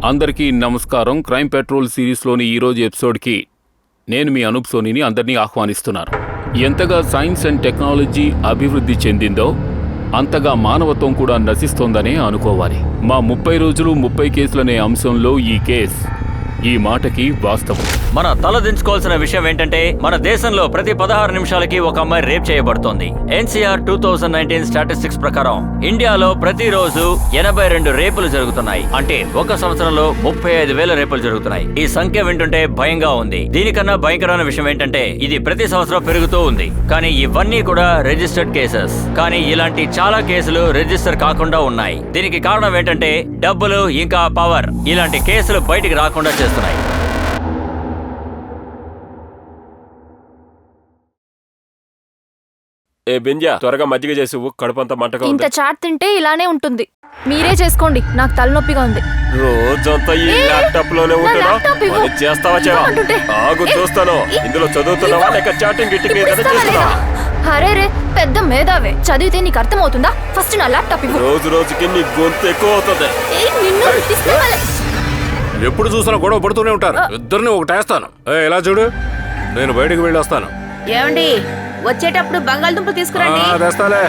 అందరికీ నమస్కారం. Crime petrol సిరీస్లోని ఈరోజు ఎపిసోడ్కి నేను మీ అనూప్ సోనీని అందరినీ ఆహ్వానిస్తున్నాను. ఎంతగా సైన్స్ అండ్ టెక్నాలజీ అభివృద్ధి చెందిందో అంతగా మానవత్వం కూడా నశిస్తోందనే అనుకోవాలి. మా 30 రోజులు 30 కేసులనే అంశంలో ఈ కేసు ఈ మాటకి వాస్తవం. మన తలదించుకోవాల్సిన విషయం ఏంటంటే మన దేశంలో ప్రతి 16 నిమిషాలకి ఒక అమ్మాయి రేప్ చేయబడుతోంది. ఎన్సీఆర్ 2019 స్టాటిస్టిక్స్ ప్రకారం ఇండియాలో ప్రతిరోజు 82 రేపులు జరుగుతున్నాయి. అంటే ఒక సంవత్సరంలో 35,000 రేపులు జరుగుతున్నాయి. ఈ సంఖ్య వింటుంటే భయంగా ఉంది. దీనికన్నా భయంకరమైన విషయం ఏంటంటే ఇది ప్రతి సంవత్సరం పెరుగుతూ ఉంది. కానీ ఇవన్నీ కూడా రిజిస్టర్డ్ కేసెస్. కానీ ఇలాంటి చాలా కేసులు రిజిస్టర్ కాకుండా ఉన్నాయి. దీనికి కారణం ఏంటంటే డబ్బులు ఇంకా పవర్ ఇలాంటి కేసులు బయటికి రాకుండా చేస్తున్నాయి. ఏ బింజా, త్వరగా మజ్జిగ చేసి కడుపంతా మంటగా ఉంది. ఇంత చాట్ తింటే ఇలానే ఉంటుంది. మీరే చేసుకోండి, నాకు తలనొప్పిగా ఉంది. రోజంతా ఈ ల్యాప్టాప్ లోనే ఉంటాను. చేస్తావా ఆగు చూస్తాను. ఇందులో చదువుతున్నావా లేక చాటింగ్ గిట్టింగ్ ఏదైనా చేస్తున్నావా? అరే రే, పెద్ద మేధావే. చదివితే నీకు అర్థమవుతుందా? ఫస్ట్ నా ల్యాప్టాప్ ఇవ్వు. రోజు రోజుకి నీ గొంతు ఎక్కువ అవుతుంది. ఎప్పుడు చూసినా గొడవ పడుతూనే ఉంటారు. ఇద్దరిని ఒకటేస్తాను. ఇలా చూడు, నేను బయటకు వెళ్ళి వస్తాను. ఏమండి, వచ్చేటప్పుడు బంగాళదుంపలు తీసుకురండి. తెస్తాలే.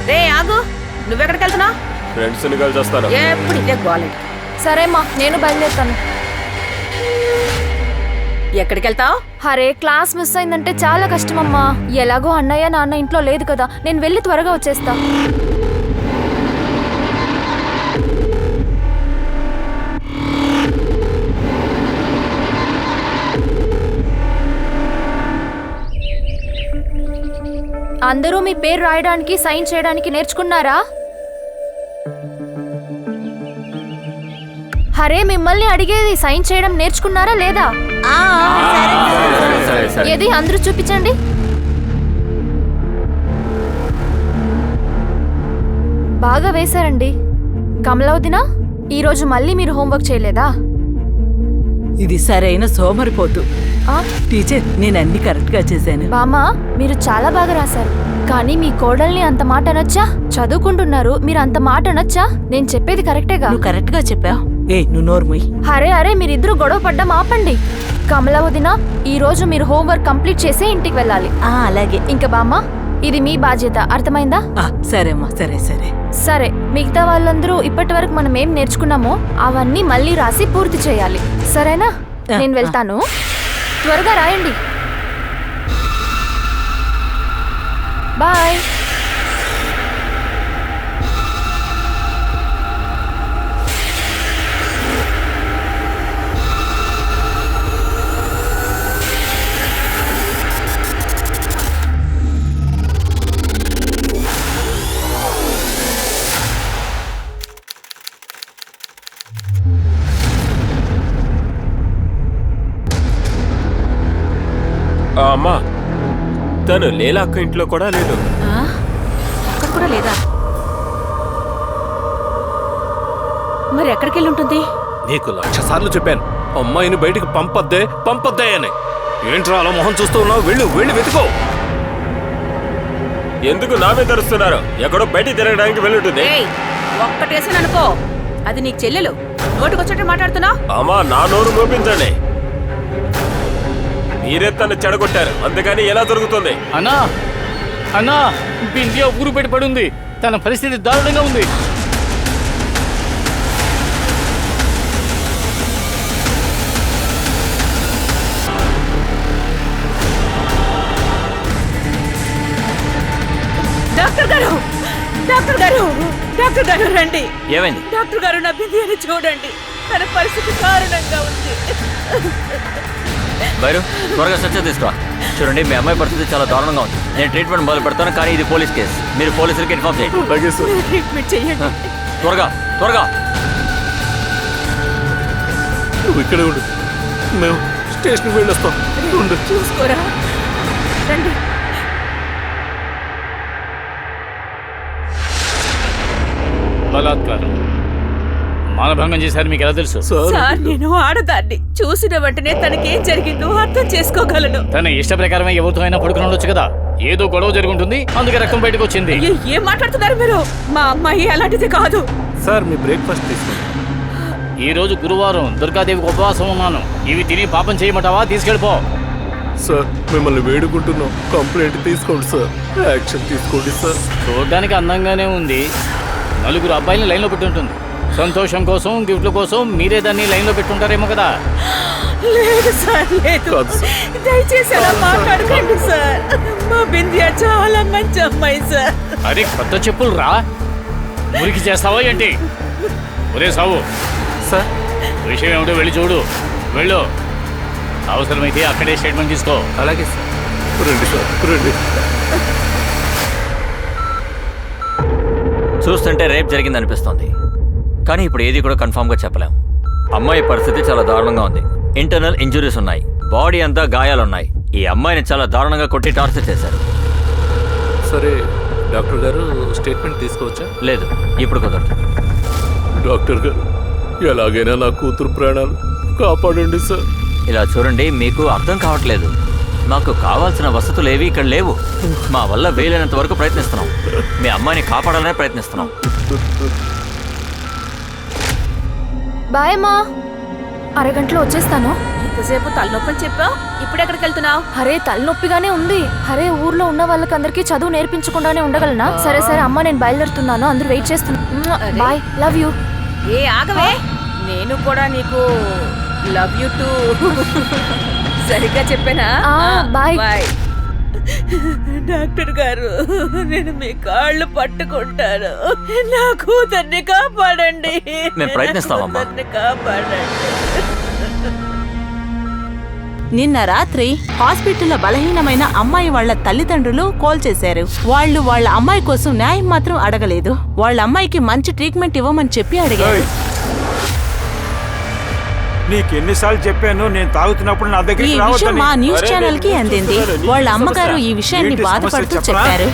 రే ఆగు, నువ్వెక్కడికి వెళ్తున్నావు? ఫ్రెండ్స్ ని కలిసి వస్తాను. ఎప్పుడు ఇదే గోలె. సరేమ్మా, నేను బయలుదేరుతాను. ఎక్కడికి వెళ్తావు? అరే, క్లాస్ మిస్ అయిందంటే చాలా కష్టమమ్మా. ఎలాగో అన్నయ్య నాన్న ఇంట్లో లేదు కదా, నేను వెళ్ళి త్వరగా వచ్చేస్తా. అందరూ మీ పేరు రాయడానికి సైన్ చేయడానికి నేర్చుకున్నారా? హరే, మిమ్మల్ని అడిగేది సైన్ చేయడం నేర్చుకున్నారా లేదా? ఏది అందరూ చూపించండి. బాగా వేశారండి. కమలవదినా, ఈరోజు మళ్ళీ మీరు హోంవర్క్ చేయలేదా? ఇది సరైన సోమరిపోతు. టీచర్, నేను అన్ని కరెక్ట్ గా చేశాను. బామా, మీరు చాలా బాగా రాశారు. కానీ మీ కోడల్ని అంత మాట అనొచ్చా? చదువుకుంటున్నారు, మీరు అంత మాట అనొచ్చా? నేను చెప్పేది కరెక్టేగా? నువ్వు కరెక్ట్ గా చెప్పావు. నువ్వు నోర్మోయ్. అరే అరే, మీరిద్దరు గొడవ పడ్డం ఆపండి. కమలవదిన, ఈ రోజు మీరు హోంవర్క్ కంప్లీట్ చేసి ఇంటికి వెళ్ళాలి. అలాగే. ఇంకా బామ్మ, ఇది మీ బాధ్యత, అర్థమైందా? సరేమ్మా, సరే సరే సరే. మిగతా వాళ్ళందరూ ఇప్పటి వరకు మనం ఏం నేర్చుకున్నామో అవన్నీ మళ్ళీ రాసి పూర్తి చేయాలి, సరేనా? నేను వెళ్తాను, త్వరగా రాయండి. బాయ్. అమ్మా, తను లేలా అక్క ఇంట్లో కూడా లేదు. అక్కడ కూడా లేదా? మరి ఎక్కడికి వెళ్ళి ఉంటుంది? నీకు 1,00,000 సార్లు చెప్పాను, అమ్మాయిని బయటికి పంపొద్దే అని. ఏంట్రా అలా మొహం చూస్తూ ఉన్నావు? వెళ్ళి వెతుకో. ఎందుకు నా మీద తెరుస్తున్నారు? ఎక్కడో బయటికి తిరగడానికి వెళ్ళుంటుంది. ఒక్కటేసి అనుకో, అది నీకు చెల్లెలు. నోటికొచ్చట్టు మాట్లాడుతున్నావు. అమ్మా, నా నోరు మోపించండి. మీరే తను చెడగొట్టారు, అందుకని ఎలా జరుగుతుంది? అన్నా, బిందియా ఊరు బయట పడుంది. తన పరిస్థితి దారుణంగా ఉంది. డాక్టర్ గారు, డాక్టర్ గారు, డాక్టర్ గారు రండి. ఏమైంది? డాక్టర్ గారు, నా బిందియాని చూడండి. తన పరిస్థితి దారుణంగా ఉంది. బైరు, త్వరగా స్వచ్ఛ తీసుకురా. చూడండి, మీ అమ్మాయి పరిస్థితి చాలా దారుణంగా ఉంది. నేను ట్రీట్మెంట్ మొదలు పెడతాను, కానీ ఇది పోలీస్ కేసు. మీరు పోలీసులకి ఇన్ఫార్మ్ చేయండి. ట్రీట్మెంట్ చేయండి. త్వరగా. నువ్వు ఇక్కడే ఉండు, మేము స్టేషన్కి వెళ్ళొస్తాం. చూసుకోరా, రండి. బలాత్కారం, మానభంగం చేశారు. మీకు ఎలా తెలుసు? సార్, నేను ఆడదాన్ని. చూసిన వెంటనే తనకేం జరిగిందో అర్థం చేసుకోగలను. తన ఇష్ట ప్రకారమే ఎవరితో అయినా పడుకుని ఉండొచ్చు కదా. ఏదో గొడవ జరుగుంటుంది, అందుకే రక్తం బయటకు వచ్చింది. ఏం మాట్లాడుతున్నారు మీరు? మా అమ్మాయి అలాంటిది కాదు. సార్, మీ బ్రేక్ఫాస్ట్ తీసుకోండి. ఈ రోజు గురువారం దుర్గాదేవికి ఉపవాసం ఉన్నాను. ఇవి తిని పాపం చేయమంటావా? తీసుకెళ్ళిపో. సార్ మిమ్మల్ని వేడుకుంటున్నాం, కంప్లైంట్ తీసుకోండి సార్, యాక్షన్ తీసుకోండి సార్. చూడడానికి అందంగానే ఉంది. నలుగురు అబ్బాయిని లైన్లో పెట్టి ఉంటుంది. సంతోషం కోసం, గిఫ్ట్ల కోసం మీరే దాన్ని లైన్లో పెట్టుంటారేమో కదా. లేదు సార్, లేదు. కాదు సార్. దయచేసి అలా మాట్లాడకండి సార్. మా బింద్య చాలా మంచి అమ్మాయి సార్. అరే కొత్త చెప్పులు రా, మురికి చేస్తావా ఏంటి? ఒరే సావు సార్ విషయం ఏమిటో వెళ్ళి చూడు. వెళ్ళు, అవసరమైతే అక్కడే స్టేట్మెంట్ తీసుకో. అలాగే సార్. రండి సార్, రండి. చూస్తుంటే రేప్ జరిగిందనిపిస్తోంది, కానీ ఇప్పుడు ఏది కూడా కన్ఫామ్గా చెప్పలేం. అమ్మాయి పరిస్థితి చాలా దారుణంగా ఉంది. ఇంటర్నల్ ఇంజురీస్ ఉన్నాయి, బాడీ అంతా గాయాలున్నాయి. ఈ అమ్మాయిని చాలా దారుణంగా కొట్టి టార్చర్ చేశారు. సరే డాక్టర్ గారు, స్టేట్మెంట్ తీసుకోవచ్చా? లేదు, ఇప్పుడు కుదరదు. డాక్టర్ గారు, ఎలాగైనా నా కూతురు ప్రాణాలు కాపాడండి సార్. ఇలా చూడండి, మీకు అర్థం కావట్లేదు. మాకు కావాల్సిన వసతులు ఏవి ఇక్కడ లేవు. మా వల్ల వీలైనంత వరకు ప్రయత్నిస్తున్నాం. మీ అమ్మాయిని కాపాడాలనే ప్రయత్నిస్తున్నాం. బాయ్ అమ్మా, అరగంటలో వచ్చేస్తాను. ఇంతసేపు తలనొప్పని చెప్పావు, ఇప్పుడు ఎక్కడికి వెళ్తున్నావు? అరే తలనొప్పిగానే ఉంది. అరే ఊర్లో ఉన్న వాళ్ళకందరికీ చదువు నేర్పించకుండానే ఉండగలనా? సరే సరే అమ్మ, నేను బయలుదేరుతున్నాను. అందరూ వెయిట్ చేస్తున్నా. Bye, love you. ఏ ఆగవే, నేను కూడా నీకు లవ్ యూ టూ. సరిగ్గా చెప్పానా? బాయ్. బాయ్. డాక్టర్ గారు, నేను మీ కాళ్ళు పట్టుకుంటాను. నా కూతుర్ని కాపాడండి. మేము ప్రయత్నిస్తామమ్మా. నా కూతుర్ని కాపాడండి. నిన్న రాత్రి హాస్పిటల్లో బలహీనమైన అమ్మాయి వాళ్ళ తల్లిదండ్రులు కాల్ చేశారు. వాళ్ళు వాళ్ళ అమ్మాయి కోసం న్యాయం మాత్రం అడగలేదు. వాళ్ళ అమ్మాయికి మంచి ట్రీట్మెంట్ ఇవ్వమని చెప్పి అడిగారు. నీకెన్నిసార్లు చెప్పాను నేను తాగుతున్నప్పుడు నా ఈ దగ్గరికి విషయం రావద్దని. మా న్యూస్ ఛానల్ కి అందింది. వాళ్ళ అమ్మగారు ఈ విషయాన్ని ఏంటి సమస్య బాధపడుతూ చెప్పనా? చెప్పారు.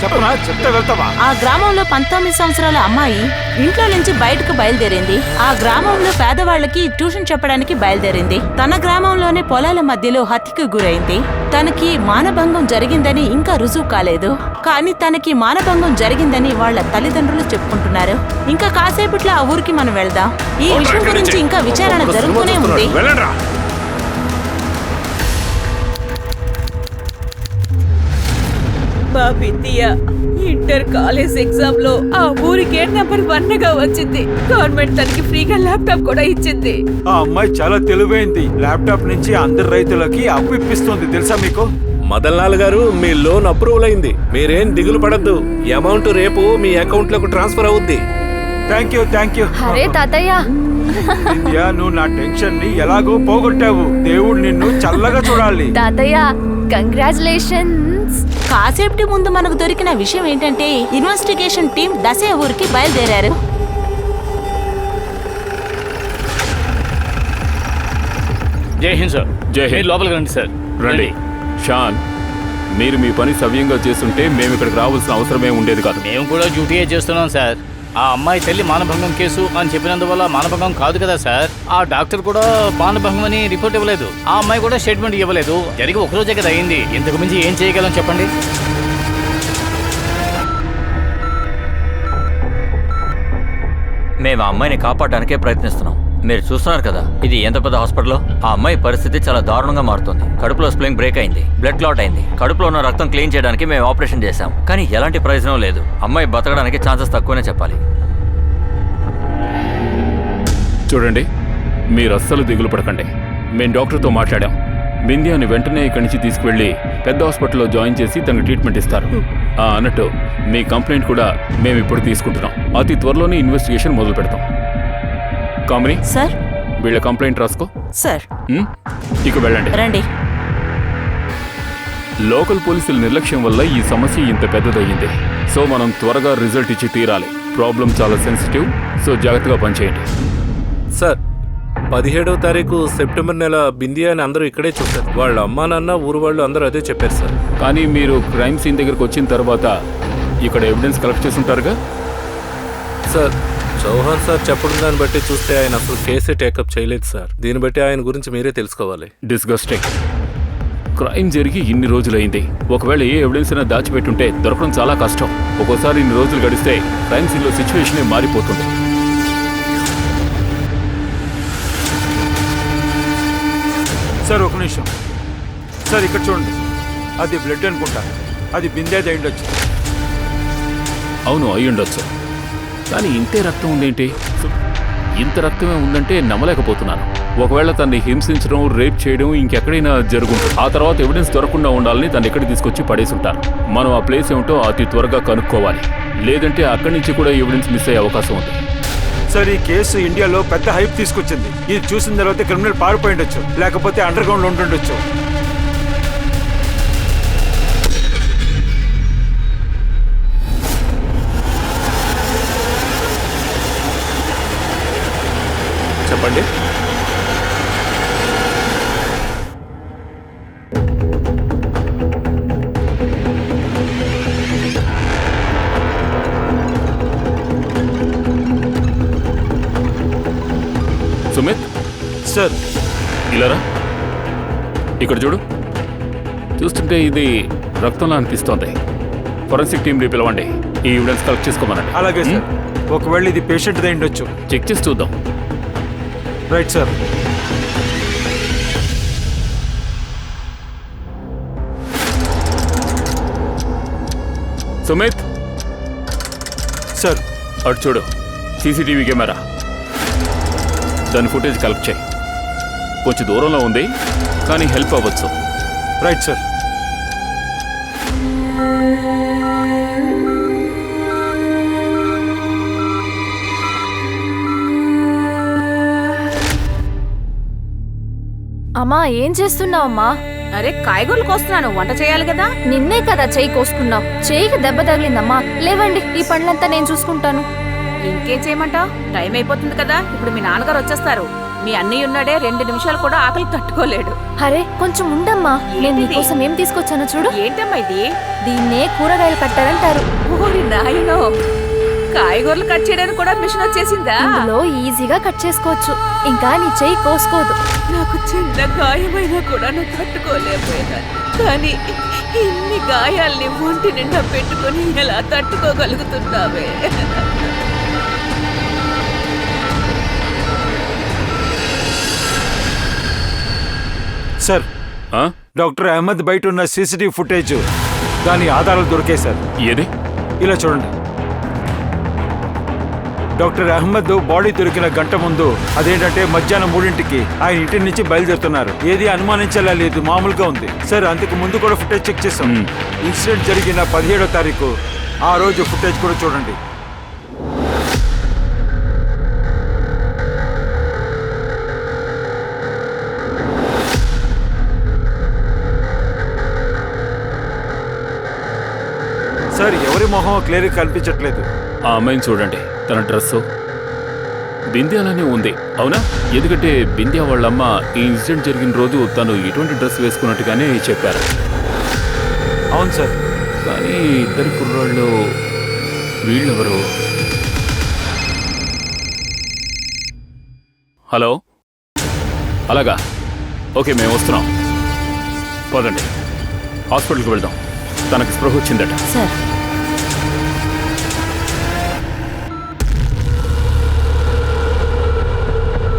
చెప్పనా? చెప్తే వెళ్తావా? ఆ గ్రామంలో 19 సంవత్సరాల అమ్మాయి ఇంట్లో నుంచి బయటకు బయలుదేరింది. ఆ గ్రామంలో పేదవాళ్ళకి ట్యూషన్ చెప్పడానికి బయలుదేరింది. తన గ్రామంలోనే పొలాల మధ్యలో హత్యకు గురైంది. తనకి మానభంగం జరిగిందని ఇంకా రుజువు కాలేదు, కానీ తనకి మానభంగం జరిగిందని వాళ్ళ తల్లిదండ్రులు చెప్పుకుంటున్నారు. ఇంకా కాసేపట్లో ఆ ఊరికి మనం వెళ్దాం. ఈ విషయం గురించి ఇంకా విచారణ జరుగుతూనే ఉంది. వెళ్ళండ్రా. మా విద్య ఇంటర్ కాలేజ్ ఎగ్జామ్ లో ఆ ఊరికే నెంబర్ 1 గా వచ్చింది. గవర్నమెంట్ తనకి ఫ్రీగా ల్యాప్టాప్ కూడా ఇచ్చింది. ఆ అమ్మాయి చాలా తెలివైంది. ల్యాప్టాప్ నుంచి అందరు రైతులకి అప్పు ఇప్పిస్తుంది, తెలుసా మీకు? మదన్లాల్ గారు, మీ లోన్ అప్రూవల్ అయింది. మీరేం దిగులు పడద్దు. అమౌంట్ రేపు మీ అకౌంట్ లోకి ట్రాన్స్ఫర్ అవుద్ది. Thank you, thank you. అరే తాతయ్య, విద్య, నువ్వు నా టెన్షన్ ని ఎలాగో పోగొట్టావు. దేవుడు నిన్ను చల్లగా చూడాలి. తాతయ్య కంగ్రాచులేషన్స్. కాసేపటి ముందు మనకు దొరికిన విషయం ఏంటంటే ఇన్వెస్టిగేషన్ టీం దశ ఊరికి బయలుదేరారు. జై హింద్ సార్. జై హింద్. మీరు లోపలికి రండి సార్. రండి. షాన్, మీరు మీ పని సవ్యంగా చేస్తుంటే మేము ఇక్కడికి రావాల్సిన అవసరమే ఉండేది కాదు. మేము కూడా డ్యూటీయే చేస్తున్నాం సార్. ఆ అమ్మాయి తల్లి మానభంగం కేసు అని చెప్పినందువల్ల మానభంగం కాదు కదా సార్. ఆ డాక్టర్ కూడా మానభంగం అని రిపోర్ట్ ఇవ్వలేదు. ఆ అమ్మాయి కూడా స్టేట్మెంట్ ఇవ్వలేదు. జరిగి ఒకరోజే కదా అయింది. ఇంతకు మించి ఏం చేయగలం చెప్పండి? మేము ఆ అమ్మాయిని కాపాడడానికే ప్రయత్నిస్తున్నాం. మీరు చూస్తున్నారు కదా, ఇది ఎంత పెద్ద హాస్పిటల్. ఆ అమ్మాయి పరిస్థితి చాలా దారుణంగా మారుతుంది. కడుపులో స్ప్లింగ్ బ్రేక్ అయింది, బ్లడ్ క్లాట్ అయింది. కడుపులో ఉన్న రక్తం క్లీన్ చేయడానికి మేము ఆపరేషన్ చేశాం, కానీ ఎలాంటి ప్రయోజనం లేదు. అమ్మాయి బతకడానికి ఛాన్సెస్ తక్కువనే చెప్పాలి. చూడండి, మీరు అస్సలు దిగులు పడకండి. మేము డాక్టర్తో మాట్లాడాం. బింద్యాని వెంటనే ఇక్కడి నుంచి తీసుకువెళ్ళి పెద్ద హాస్పిటల్లో జాయిన్ చేసి తనకు ట్రీట్మెంట్ ఇస్తారు. అన్నట్టు మీ కంప్లైంట్ కూడా మేము ఇప్పుడు తీసుకుంటున్నాం. అతి త్వరలోనే ఇన్వెస్టిగేషన్ మొదలు పెడతాం. కామిని సార్. వీళ్ళ కంప్లైంట్ రాసుకో. సార్ ఇక వెళ్ళండి. రండి. లోకల్ పోలీసుల నిర్లక్ష్యం వల్ల ఈ సమస్య ఇంత పెద్దదయ్యింది. సో మనం త్వరగా రిజల్ట్ ఇచ్చి తీరాలి. ప్రాబ్లం చాలా సెన్సిటివ్, సో జాగ్రత్తగా పనిచేయండి. సార్, 17వ తారీఖు సెప్టెంబర్ నెల బిందియా అని అందరూ ఇక్కడే చూశారు. వాళ్ళ అమ్మా నాన్న ఊరు వాళ్ళు అందరూ అదే చెప్పారు సార్. కానీ మీరు క్రైమ్ సీన్ దగ్గరకు వచ్చిన తర్వాత ఇక్కడ ఎవిడెన్స్ కలెక్ట్ చేస్తుంటారుగా సార్. చౌహాన్ సార్ చెప్పడం దాన్ని బట్టి చూస్తే ఆయన అసలు కేసే టేకప్ చేయలేదు సార్. దీన్ని బట్టి ఆయన గురించి మీరే తెలుసుకోవాలి. డిస్గస్టింగ్. క్రైమ్ జరిగి ఇన్ని రోజులైంది. ఒకవేళ ఏ ఎవిడెన్స్ అయినా దాచిపెట్టుంటే దొరకడం చాలా కష్టం. ఒక్కోసారి ఇన్ని రోజులు గడిస్తే క్రైమ్ సీన్లో సిచ్యువేషనే మారిపోతుంది. నిమిషం సార్, ఇక్కడ చూడండి. అది బ్లడ్ అనుకుంటా. అది బిందేది అయిండొచ్చు. అవును అయ్యుండొచ్చు, కానీ ఇంతే రక్తం ఉందేంటి? ఇంత రక్తమే ఉందంటే నమ్మలేకపోతున్నాను. ఒకవేళ తన్ని హింసించడం, రేప్ చేయడం ఇంకెక్కడైనా జరుగుతుంది. ఆ తర్వాత ఎవిడెన్స్ దొరకకుండా ఉండాలని తను ఎక్కడికి తీసుకొచ్చి పడేసి ఉంటారు. మనం ఆ ప్లేస్ ఏమిటో అతి త్వరగా కనుక్కోవాలి, లేదంటే అక్కడి నుంచి కూడా ఎవిడెన్స్ మిస్ అయ్యే అవకాశం ఉంది. సార్, ఈ కేసు ఇండియాలో పెద్ద హైప్ తీసుకొచ్చింది. ఇది చూసిన తర్వాత క్రిమినల్ పారిపోయి ఉండొచ్చు, లేకపోతే అండర్ గ్రౌండ్ లో ఉంటుండొచ్చు. చెప్పండి. సుమిత్, సార్, ఇలారా. ఇక్కడ చూడు. చూస్తుంటే ఇది రక్తంలా అనిపిస్తోంది. ఫోరెన్సిక్ టీం రేపు పిలవండి, ఈ ఎవిడెన్స్ కలెక్ట్ చేసుకోమనండి. అలాగే సార్. ఒకవేళ ఇది పేషెంట్ దే ఉండొచ్చు. చెక్ చేసి చూద్దాం. Right sir. సుమిత్ సార్, అటు చూడు, సీసీటీవీ కెమెరా. దాని ఫుటేజ్ కలెక్ట్ చేయి. కొంచెం దూరంలో ఉంది, కానీ హెల్ప్ అవ్వచ్చు. Right sir. అమ్మా, ఏం చేస్తున్నావమ్మా? అరే, కాయగూరలు కోస్తున్నాను, వంట చేయాలి కదా. నిన్నే కదా చెయ్యి కోసుకున్నావు. చెయ్యికి దెబ్బ తగిలిందమ్మా. లేవండి, ఈ పండ్లంతా నేను చూసుకుంటాను. ఇంకేం చేయమంటావు? టైం అయిపోతుంది కదా. ఇప్పుడు మీ నాన్నగారు వచ్చేస్తారు. మీ అన్నయ్య ఉన్నాడే, 2 నిమిషాలు కూడా ఆకలి తట్టుకోలేడు. అరే కొంచెం ఉండమ్మా, నేను ఏంటిది? నీకోసం ఏం తీసుకొచ్చానో చూడు. ఏంటమ్మా ఇది? దీన్నే కూరగాయలు కట్టారంటారు. ఓరి నాయనో, కాయగూరలు కట్ చేయడానికి కూడా మిషన్ వచ్చేసిందా? ఇందులో ఈజీగా కట్ చేసుకోవచ్చు. ఇంకా నీ చెయ్యి కోసుకోదు. నాకు చిన్న గాయమైనా కూడా నువ్వు తట్టుకోలేకపోయినా, కానీ ఇన్ని గాయాల్ని ఒంటి నిండా పెట్టుకొని ఎలా తట్టుకోగలుగుతున్నావే? సార్, ఆ? డాక్టర్ అహ్మద్ బయట ఉన్న సీసీటీవీ ఫుటేజ్ దాని ఆధారాలు దొరికాయి సార్. ఏది? ఇలా చూడండి. డాక్టర్ అహ్మద్ బాడీ దొరికిన గంట ముందు, అదేంటంటే మధ్యాహ్నం 3ంటికి ఆయన ఇంటి నుంచి బయలుదేరుతున్నారు. ఏది అనుమానించేలా లేదు, మామూలుగా ఉంది సార్. అంతకు ముందు కూడా ఫుటేజ్ చెక్ చేసాం. ఇన్సిడెంట్ జరిగిన 17వ తారీఖు ఆ రోజు ఫుటేజ్ కూడా చూడండి. సార్, ఎవరి మొహం క్లియర్గా కనిపించట్లేదు. ఆ అమ్మాయిని చూడండి, తన డ్రెస్సు బింద్యాలానే ఉంది. అవునా? ఎందుకంటే బింద్యా వాళ్ళమ్మ ఈ ఇన్సిడెంట్ జరిగిన రోజు తను ఇటువంటి డ్రెస్ వేసుకున్నట్టుగానే చెప్పారు. అవును సార్. కానీ ఇద్దరి కుర్రాళ్ళు వీళ్ళెవరు? హలో, అలాగా? ఓకే, మేము వస్తున్నాం. పదండి, హాస్పిటల్కి వెళ్దాం. తనకి స్పృహ వచ్చిందట. సార్,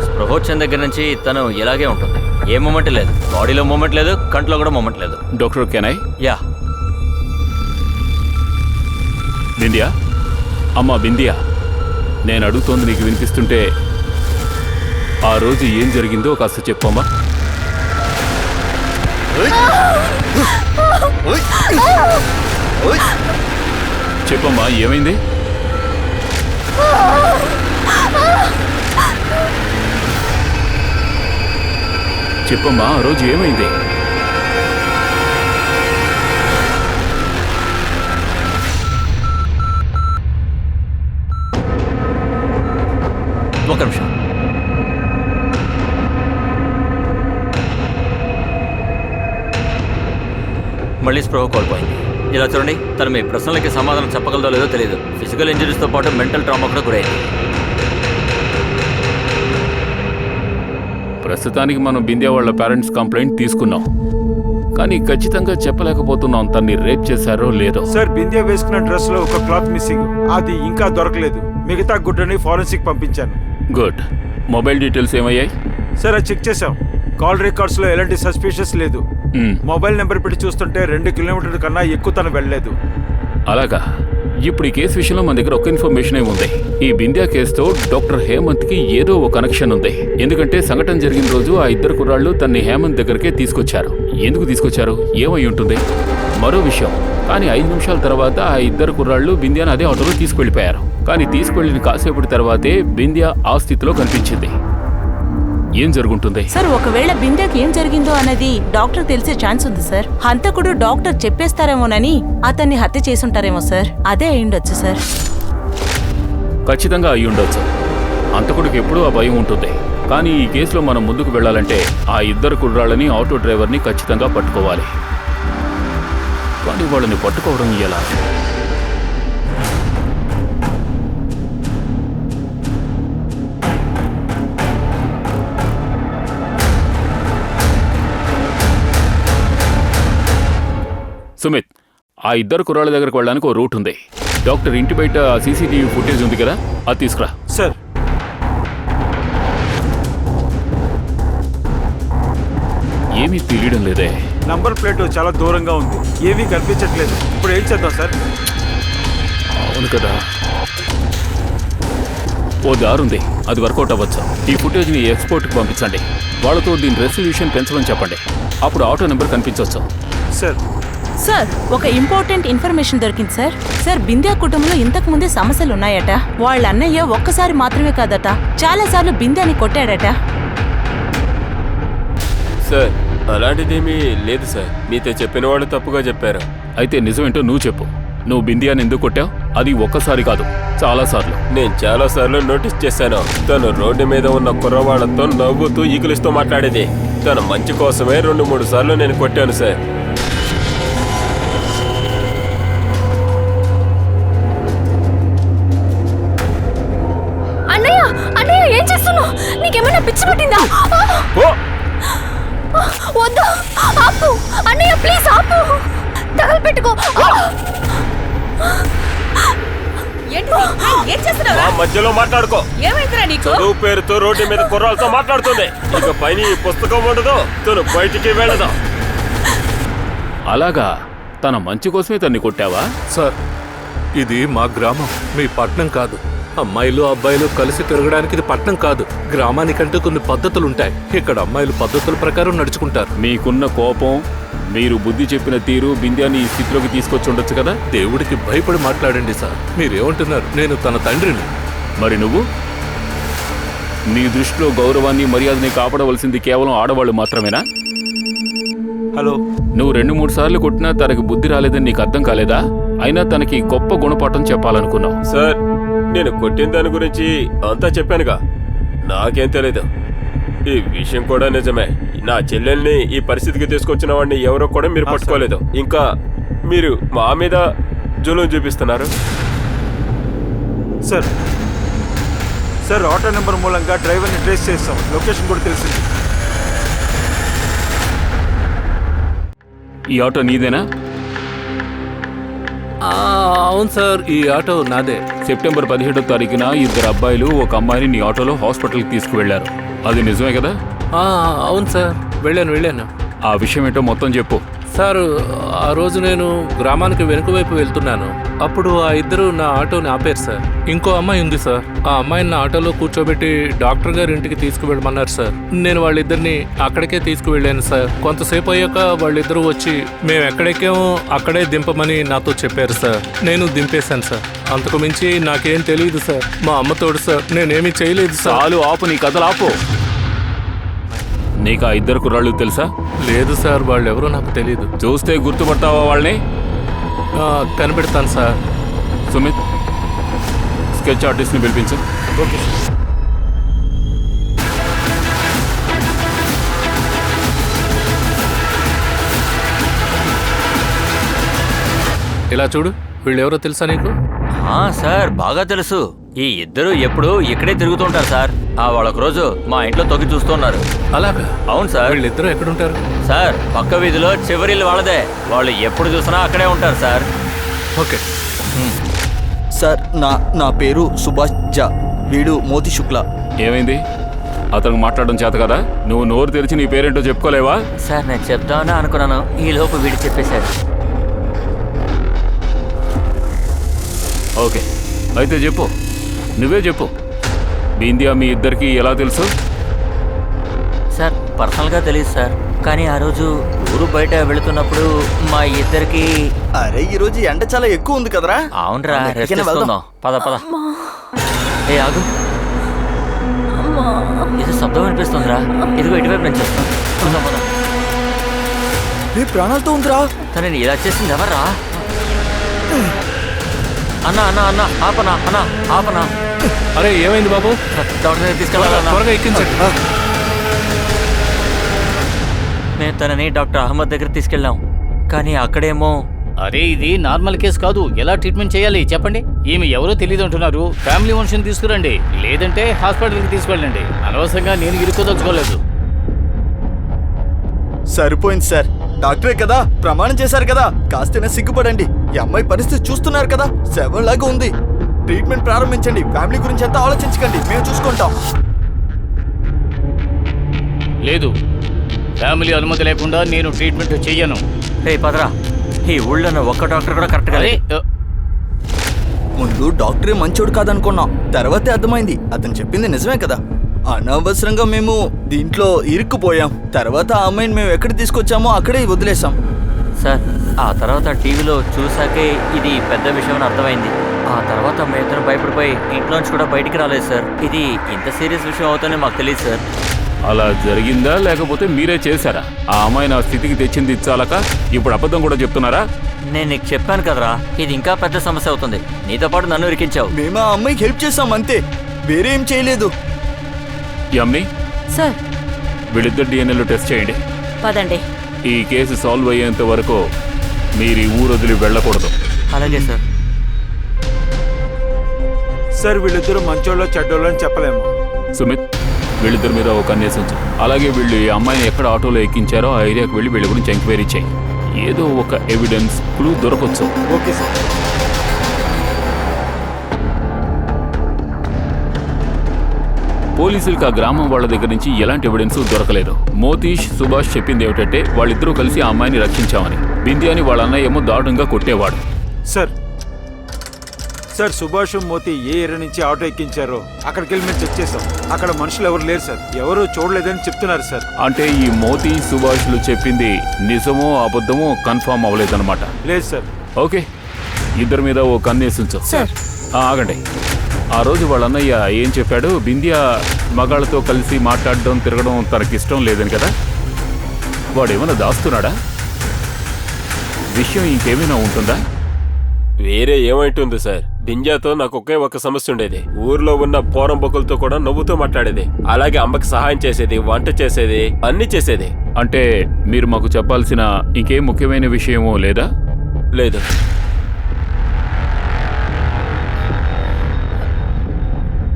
స్పృహోచ్చన దగ్గర నుంచి తను ఇలాగే ఉంటుంది. ఏ మూమెంట్ లేదు, బాడీలో మూమెంట్ లేదు, కంట్లో కూడా మూమెంట్ లేదు. Doctor can I? యా. బిందియా, అమ్మా బిందియా, నేను అడుగుతోంది నీకు వినిపిస్తుంటే ఆ రోజు ఏం జరిగిందో కాస్త చెప్పమ్మా. చెప్పమ్మా, ఏమైంది? చెప్పమ్మా, ఆ రోజు ఏమైంది? ఒక నిమిషం. మళ్ళీ స్పృహ కోల్పోయింది. ఇలా చూడండి, తను మీ ప్రశ్నలకి సమాధానం చెప్పగలదో లేదో తెలియదు. ఫిజికల్ ఇంజరీస్తో పాటు మెంటల్ ట్రామా కూడా గురైంది. ప్రస్తుతానికి మనం బింద్యా వాళ్ళ పేరెంట్స్ కంప్లైంట్ తీసుకున్నాం, కానీ ఖచ్చితంగా చెప్పలేకపోతున్నాం తన్ని రేప్ చేశారో లేదో. సార్, బింద్యా వేసుకున్న డ్రెస్ లో ఒక క్లాత్ మిస్సింగ్, అది ఇంకా దొరకలేదు. మిగతా గుడ్డని ఫారెన్సిక్ పంపించాను. గుడ్. మొబైల్ డీటెయిల్స్ ఏమయ్యాయి? సార్, అది చెక్ చేసాం, కాల్ రికార్డ్స్ లో ఎలాంటి సస్పిషియస్ లేదు. మొబైల్ నెంబర్ పెట్టి చూస్తుంటే 2 కిలోమీటర్ల కన్నా ఎక్కువ తను వెళ్ళలేదు. అలాగా. ఇప్పుడు ఈ కేసు విషయంలో మన దగ్గర ఒక ఇన్ఫర్మేషన్ ఉంది. ఈ బింద్యా కేసుతో డాక్టర్ హేమంత్ కి ఏదో ఒక కనెక్షన్ ఉంది. ఎందుకంటే సంఘటన జరిగిన రోజు ఆ ఇద్దరు కుర్రాళ్ళు తన్ని హేమంత్ దగ్గరకే తీసుకొచ్చారు. ఎందుకు తీసుకొచ్చారు? ఏమై ఉంటుంది? మరో విషయం, కానీ 5 నిమిషాల తర్వాత ఆ ఇద్దరు కుర్రాళ్ళు బింద్యాను అదే ఆటోలో తీసుకువెళ్ళిపోయారు. కానీ తీసుకువెళ్ళిన కాసేపటి తర్వాతే బింద్యా ఆ స్థితిలో కనిపించింది. ఏం జరుగుంటుంది సార్? ఒకవేళ బింద్యాకి ఏం జరిగిందో అన్నది డాక్టర్ తెలిసే ఛాన్స్ ఉంది సార్. హంతకుడు డాక్టర్ చెప్పేస్తారేమోనని అతన్ని హత్య చేసుంటారేమో సార్. అదే అయ్యుండొచ్చు సార్. ఖచ్చితంగా అయ్యుండొచ్చు. హంతకుడికి ఎప్పుడూ ఆ భయం ఉంటుంది. కానీ ఈ కేసులో మనం ముందుకు వెళ్ళాలంటే ఆ ఇద్దరు కుర్రాళ్ళని, ఆటో డ్రైవర్ని ఖచ్చితంగా పట్టుకోవాలి. కానీ వాళ్ళని పట్టుకోవడం ఎలా? సుమిత్, ఆ ఇద్దరు కుర్రాళ్ళ దగ్గరకు వెళ్ళడానికి ఓ రూట్ ఉంది. డాక్టర్ ఇంటి బయట సీసీటీవీ ఫుటేజ్ ఉంది కదా, అది తీసుకురా. సార్, ఏమీ తెలియడం లేదే. నంబర్ ప్లేట్ చాలా దూరంగా ఉంది, ఏమీ కనిపించట్లేదు. ఇప్పుడు ఏం చేద్దాం సార్? అవును కదా, ఓ దారుంది, అది వర్కౌట్ అవ్వచ్చు. ఈ ఫుటేజ్ని ఎక్స్పోర్ట్కి పంపించండి. వాళ్ళతో దీని రెసల్యూషన్ పెంచమని చెప్పండి. అప్పుడు ఆటో నెంబర్ కనిపించవచ్చు. సార్ సార్, ఒక ఇంపార్టెంట్ ఇన్ఫర్మేషన్ దొరికింది సార్. సార్, బింద్యా కుటుంబంలో ఇంతకు ముందే సమస్యలు ఉన్నాయట. వాళ్ళ అన్నయ్య ఒక్కసారి మాత్రమే కాదట, చాలా సార్లు బింద్యాని కొట్టాడట. సార్, అలాంటిదేమీ లేదు సార్. మీతో చెప్పిన వాళ్ళు తప్పుగా చెప్పారు. అయితే నిజమేంటో నువ్వు చెప్పు. నువ్వు బింద్యాని ఎందుకు కొట్టావు? అది ఒక్కసారి కాదు, చాలా సార్లు. నేను చాలా సార్లు నోటీస్ చేశాను. తను రోడ్డు మీద ఉన్న కుర్రవాళ్లతో నవ్వుతూ ఈగిలిస్తూ మాట్లాడేది. తన మంచి కోసమే 2-3 సార్లు నేను కొట్టాను సార్. అన్నయ్య, అన్నయ్య ఏం చేస్తున్నావు? నీకేమైనా పిచ్చి పట్టిందా? వద్దు, ఆపు అన్నయ్య, ప్లీజ్ ఆపు. తగలపెట్టుకో. ఏం చేస్తున్నావు? మధ్యలో మాట్లాడుకో. ఏమైందిరా నీకు? చదువు పేరుతో రోడ్డు మీద కుర్రాలతో మాట్లాడుతుంది. ఇక పైన ఈ పుస్తకం ఉండదు, తను బయటికి వెళ్ళదు. అలాగా? తన మంచి కోసమే తన్ని కొట్టావా? సార్, ఇది మా గ్రామం, మీ పట్నం కాదు. అమ్మాయిలు అబ్బాయిలు కలిసి తిరగడానికి ఇది పట్నం కాదు. గ్రామానికంటూ కొన్ని పద్ధతులుంటాయి. ఇక్కడ అమ్మాయిలు పద్ధతుల ప్రకారం నడుచుకుంటారు. మీకున్న కోపం, మీరు బుద్ధి చెప్పిన తీరు బింద్యాని ఈ స్థితిలోకి తీసుకొచ్చి ఉండొచ్చు కదా. దేవుడికి భయపడి మాట్లాడండి సార్. మీరేమంటున్నారు? నేను తన తండ్రిని. మరి నువ్వు? నీ దృష్టిలో గౌరవాన్ని, మర్యాదని కాపాడవలసింది కేవలం ఆడవాళ్ళు మాత్రమేనా? హలో, నువ్వు 2-3 సార్లు కొట్టినా తనకి బుద్ధి రాలేదని నీకు అర్థం కాలేదా? అయినా తనకి గొప్ప గుణపాఠం చెప్పాలనుకున్నావు. సార్, నేను కొట్టిన దాని గురించి అంతా చెప్పానుగా. నాకేం తెలీదు. ఈ విషయం కూడా నిజమే. నా చెల్లెల్ని ఈ పరిస్థితికి తీసుకొచ్చిన వాడిని ఎవరో కూడా మీరు పట్టుకోలేదు. ఇంకా మీరు మా మీద జులుం చూపిస్తున్నారు. సార్ సార్, ఆటో నెంబర్ మూలంగా డ్రైవర్ని ట్రేస్ చేస్తాం. లొకేషన్ కూడా తెలిసింది. ఈ ఆటో నీదేనా? అవును సార్, ఈ ఆటో నాదే. సెప్టెంబర్ 17వ తారీఖున 2 అబ్బాయిలు ఒక అమ్మాయిని నీ ఆటోలో హాస్పిటల్కి తీసుకువెళ్లారు. అది నిజమే కదా? అవును సార్, వెళ్ళాను. ఆ విషయం ఏంటో మొత్తం చెప్పు. సార్, ఆ రోజు నేను గ్రామానికి వెనుక వైపు వెళ్తున్నాను. అప్పుడు ఆ ఇద్దరు నా ఆటోని ఆపారు సార్. ఇంకో అమ్మాయి ఉంది సార్. ఆ అమ్మాయిని నా ఆటోలో కూర్చోబెట్టి డాక్టర్ గారి ఇంటికి తీసుకువెళ్ళమన్నారు సార్. నేను వాళ్ళిద్దరిని అక్కడికే తీసుకువెళ్ళాను సార్. కొంతసేపు అయ్యాక వాళ్ళిద్దరూ వచ్చి మేము ఎక్కడెక్కామో అక్కడే దింపమని నాతో చెప్పారు సార్. నేను దింపేశాను సార్. అంతకు మించి నాకేం తెలియదు సార్. మా అమ్మతోడు సార్, నేనేమీ చేయలేదు సార్. చాలు, ఆపు, నీ కథలు ఆపు. నీకు ఆ 2 కుర్రాళ్ళు తెలుసా? లేదు సార్, వాళ్ళెవరో నాకు తెలియదు. చూస్తే గుర్తుపడతావా వాళ్ళని? కనిపెడతాను సార్. సుమిత్, స్కెచ్ ఆర్టిస్ట్ని పిలిపించు. Okay sir. ఇలా చూడు, వీళ్ళెవరో తెలుసా నీకు? సార్, బాగా తెలుసు. ఈ ఇద్దరు ఎప్పుడు ఇక్కడే తిరుగుతుంటారు సార్. వాళ్ళొక రోజు మా ఇంట్లో తొక్కి చూస్తున్నారు. అలాగా? అవును సార్. వీళ్ళిద్దరూ ఎక్కడుంటారు? సార్, పక్క వీధిలో చివరిల్లు వాళ్ళదే. వాళ్ళు ఎప్పుడు చూసినా అక్కడే ఉంటారు సార్. ఓకే సార్, నా పేరు సుభాష్ జా. వీడు మోతి శుక్లా. ఏమైంది? అతనికి మాట్లాడడం చేత కదా? నువ్వు నోరు తెరిచి నీ పేరేంటో చెప్పుకోలేవా? సార్ నేను చెప్దామని అనుకున్నాను, ఈ లోపు వీడు చెప్పేశాడు. ఓకే, అయితే చెప్పు, నువ్వే చెప్పు. బిందియా మీ ఇద్దరికి ఎలా తెలుసు? సార్ పర్సనల్గా తెలియదు సార్, కానీ ఆ రోజు ఊరు బయట వెళుతున్నప్పుడు మా ఇద్దరికి. అరే ఈ రోజు ఎండ చాలా ఎక్కువ ఉంది కదరా. అవునరా, అవును, రెస్ట్ ఎక్కడికైనా తీసుకుందాం. పద పద. ఏ ఆగు, ఇది శబ్దం అనిపిస్తుందిరా. ఇదిగో ఇటువైపు నేను చేస్తాను. పద పద. రే ప్రాణాలతో ఉందిరా. తనని ఇలా చేసింది ఎవర్రా? అన్నా అన్నా అన్నా ఆపనా, అన్నా ఆపనా. అరే ఏమైంది బాబు? డాక్టర్ దగ్గర తీసుకెళ్ళాలన్నా. త్వరగా ఎక్కించండి. మేము తనని డాక్టర్ అహ్మద్ దగ్గర తీసుకెళ్ళాం, కానీ అక్కడేమో. అరే ఇది నార్మల్ కేసు కాదు, ఎలా ట్రీట్మెంట్ చేయాలి చెప్పండి. ఈమె ఎవరో తెలియదు అంటున్నారు. ఫ్యామిలీ మనిషిని తీసుకురండి, లేదంటే హాస్పిటల్కి తీసుకెళ్ళండి. అనవసరంగా నేను ఇరుక్కోదలుచుకోలేదు. సరిపోయింది సార్, డాక్టరే కదా, ప్రమాణం చేశారు కదా, కాస్తైనా సిగ్గుపడండి. ఈ అమ్మాయి పరిస్థితి చూస్తున్నారు కదా, శవంలాగా ఉంది. ట్రీట్మెంట్ ప్రారంభించండి. ఫ్యామిలీ గురించి అంతా ఆలోచించకండి, మేము చూసుకుంటాం. లేదు, ఫ్యామిలీ అనుమతి లేకుండా నేను ట్రీట్మెంట్ చెయ్యను. రే పదరా, ఈ ఊళ్ళో ఒక్క డాక్టర్ కూడా కరెక్ట్గా అరే లేదు. ముందు డాక్టరే మంచోడు కాదనుకున్నాం, తర్వాతే అర్థమైంది అతను చెప్పింది నిజమే కదా. అనవసరంగా మేము దీంట్లో ఇరుక్కుపోయాం. తర్వాత ఆ అమ్మాయిని మేము ఎక్కడ తీసుకొచ్చామో అక్కడే వదిలేసాం. సార్ ఆ తర్వాత టీవీలో చూసాకే ఇది పెద్ద విషయం అని అర్థమైంది. ఆ తర్వాత మేమిద్దరం భయపడిపోయి ఇంట్లోంచి కూడా బయటికి రాలేదు సార్. ఇది ఇంత సీరియస్ విషయం అవుతుందని మాకు తెలియదు సార్. అలా జరిగిందా లేకపోతే మీరే చేశారా? ఆ అమ్మాయి నా స్థితికి తెచ్చింది చాలక ఇప్పుడు అబద్ధం కూడా చెప్తున్నారా? నేను నీకు చెప్పాను కదరా, ఇది ఇంకా పెద్ద సమస్య అవుతుంది. నీతో పాటు నన్ను ఇరికించావు. మేము ఆ అమ్మాయికి హెల్ప్ చేసాం అంతే, వేరే ఏం చేయలేదు. యమ్మి, సార్ వీళ్ళిద్దరు డిఎన్ఏలో టెస్ట్ చేయండి. పదండి. ఈ కేసు సాల్వ్ అయ్యేంత వరకు మీరు ఈ ఊరు వదిలి వెళ్ళకూడదు. అలాగే సార్. సార్ వీళ్ళిద్దరూ మంచోళ్ళో చెడ్డోళ్ళో అని చెప్పలేము. సుమిత్, వీళ్ళిద్దరి మీద ఒక కన్నేసి ఉంచు. అలాగే వీళ్ళు ఈ అమ్మాయిని ఎక్కడ ఆటోలో ఎక్కించారో ఆ ఏరియాకి వెళ్ళి వీళ్ళ గురించి ఎంక్వైరీ చేయి. ఏదో ఒక ఎవిడెన్స్ క్లూ దొరకొచ్చు. Okay sir. పోలీసులకు ఆ గ్రామం వాళ్ళ దగ్గర నుంచి ఎలాంటి ఎవిడెన్స్ దొరకలేదు. మోతీష్, సుభాష్ చెప్పింది ఏమిటంటే వాళ్ళిద్దరూ కలిసి ఆ అమ్మాయిని రక్షించామని. బిందియాని వాళ్ళ అన్నయ్య ఏమో దారుణంగా కొట్టేవాడు. సార్ సార్ సుభాష్ మోతి ఏ ఏరియా నుంచి ఆటో ఎక్కించారో అక్కడికి వెళ్ళి మేము చెక్ చేసాం. అక్కడ మనుషులు ఎవరు లేరు సార్, ఎవరు చూడలేదని చెప్తున్నారు సార్. అంటే ఈ మోతీ, సుభాష్లు చెప్పింది నిజమో అబద్ధమో కన్ఫర్మ్ అవ్వలేదన్నమాట. లేదు సార్. ఓకే, ఇద్దరి మీద ఓ కన్నేసి ఉంచు. సార్ ఆగండి. ఆ రోజు వాళ్ళ అన్నయ్య ఏం చెప్పాడు? బిందియా మగాళ్ళతో కలిసి మాట్లాడడం, తిరగడం తనకిష్టం లేదని కదా. వాడేమైనా దాస్తున్నాడా? విషయం ఇంకేమైనా ఉంటుందా? వేరే ఏమైంటుంది సార్? బింజాతో నాకు ఒకే ఒక సమస్య ఉండేది. ఊర్లో ఉన్న పోరంబొక్కులతో కూడా నవ్వుతూ మాట్లాడేది. అలాగే అమ్మకి సహాయం చేసేది, వంట చేసేది, అన్ని చేసేది. అంటే మీరు మాకు చెప్పాల్సిన ఇంకేం ముఖ్యమైన విషయమో లేదా? లేదు.